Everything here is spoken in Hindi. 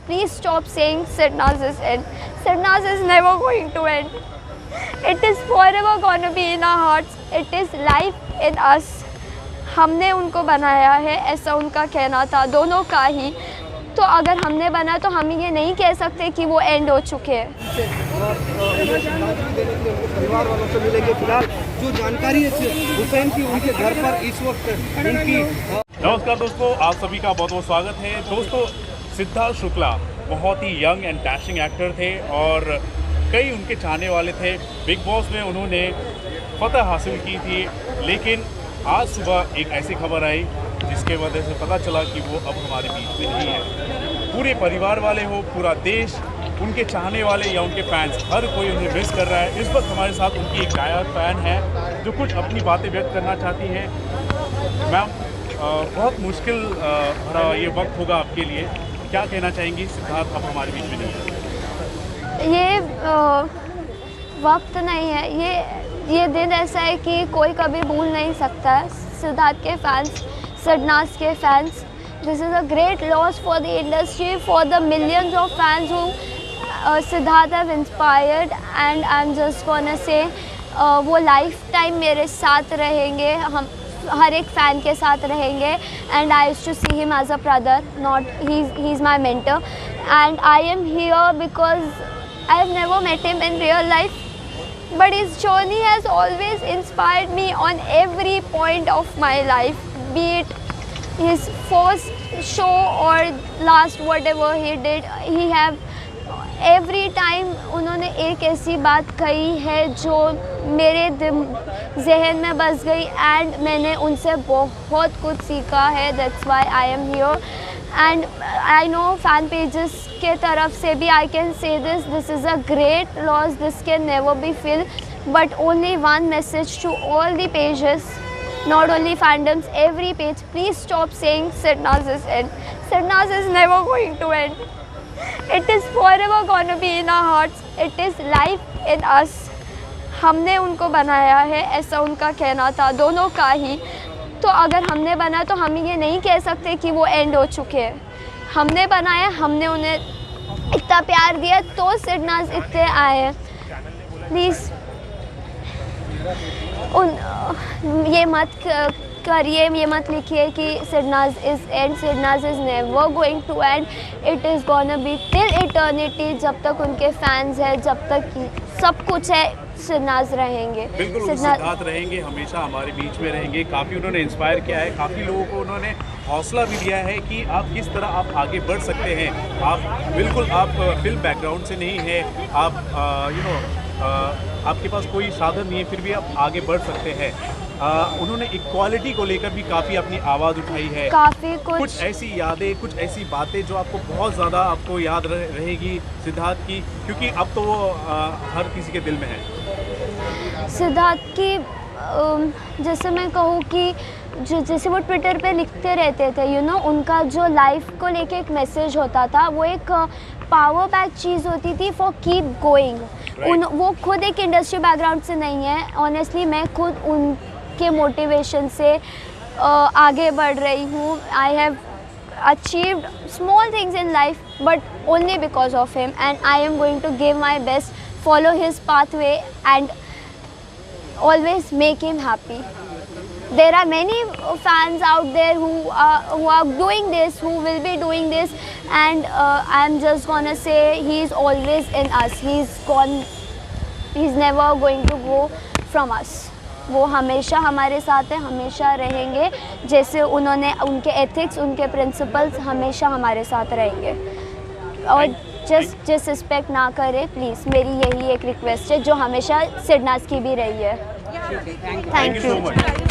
please stop saying Sirnaz is end. Sirnaz is never going to end. It is forever gonna be in our hearts. It is life in us. हमने उनको बनाया है, ऐसा उनका कहना था, दोनों का ही। तो अगर हमने बना तो हम ये नहीं कह सकते कि वो एंड हो चुके हैं। परिवार वालों से मिलेंगे। फिलहाल जो जानकारी है हुसैन की उनके घर पर इस वक्त उनकी। नमस्कार दोस्तों, आप सभी का बहुत बहुत स्वागत है। दोस्तों, सिद्धार्थ शुक्ला बहुत ही यंग एंड डैशिंग एक्टर थे और कई उनके चाहने वाले थे। बिग बॉस में उन्होंने फतह हासिल की थी, लेकिन आज सुबह एक ऐसी खबर आई जिसके वजह से पता चला कि वो अब हमारे बीच में नहीं है। पूरे परिवार वाले हो, पूरा देश, उनके चाहने वाले या उनके फैंस, हर कोई उन्हें मिस कर रहा है। इस वक्त हमारे साथ उनकी एक डायर फैन है जो कुछ अपनी बातें व्यक्त करना चाहती हैं। मैम, बहुत मुश्किल भरा ये वक्त होगा आपके लिए, क्या कहना चाहेंगी? सिद्धार्थ अब हमारे बीच में नहीं है। ये वक्त नहीं है, ये दिन ऐसा है कि कोई कभी भूल नहीं सकता है। सिद्धार्थ के फैंस, सिरनाज के fans, this is a great loss for the industry, for the millions of fans who Siddharth have inspired, and I am just gonna say वो लाइफ टाइम मेरे साथ रहेंगे, हम हर एक फ़ैन के साथ रहेंगे। And I used to see him as a brother, not he is my mentor, and I am here because I have never met him in real life, but his journey has always inspired me on every point of my life, be it his first show or last whatever he did. He have every time उन्होंने एक ऐसी बात कही है जो मेरे जहन में बस गई, एंड मैंने उनसे बहुत कुछ सीखा है। That's why I am here, and I know fan pages के तरफ से भी I can say this is a great loss, this can never be filled, but only one message to all the pages, not only fandoms, every page, please stop saying Sirnaz is end. Sirnaz is never going to end. It is forever gonna be in our hearts. It is life in us. हमने उनको बनाया है, ऐसा उनका कहना था, दोनों का ही। तो अगर हमने बना तो हम ये नहीं कह सकते कि वो एंड हो चुके हैं। हमने बनाया, हमने उन्हें इतना प्यार दिया तो सिरनाज इतने आए हैं। प्लीज़ ये मत करिए, ये मत लिखिए कि Sirnaz is end. Sirnaz is never going to end, it is gonna be till eternity. जब तक उनके फैंस हैं, जब तक सब कुछ है, सिरनाज रहेंगे। बिल्कुल, सिद्धार्थ रहेंगे, हमेशा हमारे बीच में रहेंगे। काफ़ी उन्होंने इंस्पायर किया है, काफ़ी लोगों को उन्होंने हौसला भी दिया है कि आप किस तरह आप आगे बढ़ सकते हैं। आप बिल्कुल, आप फिल्म बैकग्राउंड से नहीं हैं, आप आपके पास कोई साधन नहीं है, फिर भी आप आगे बढ़ सकते हैं। उन्होंने इक्वालिटी को लेकर भी काफ़ी अपनी आवाज़ उठाई है। काफ़ी कुछ ऐसी यादें, कुछ ऐसी बातें जो आपको बहुत ज़्यादा आपको याद रहेगी सिद्धार्थ की, क्योंकि अब तो वो हर किसी के दिल में है। सिद्धार्थ की जैसे मैं कहूँ कि जैसे वो ट्विटर पे लिखते रहते थे, उनका जो लाइफ को लेके एक मैसेज होता था, वो एक पावर पैक चीज़ होती थी फॉर कीप गोइंग। वो खुद एक इंडस्ट्री बैकग्राउंड से नहीं है, ऑनेस्टली मैं खुद उनके मोटिवेशन से आगे बढ़ रही हूँ। I have achieved small things in life, but only because of him, and I am going to give my best, follow his pathway, and always make him happy. There are many fans out there who are doing this, who will be doing this, and I'm just gonna say he is always in us. He's never going to go from us. वो हमेशा हमारे साथ है, हमेशा रहेंगे। जैसे उन्होंने, उनके एथिक्स, उनके प्रिंसिपल्स हमेशा हमारे साथ रहेंगे। और जस्ट डिसरिस्पेक्ट ना करें प्लीज़, मेरी यही एक रिक्वेस्ट है जो हमेशा सिरनाज की भी रही है। Thank you.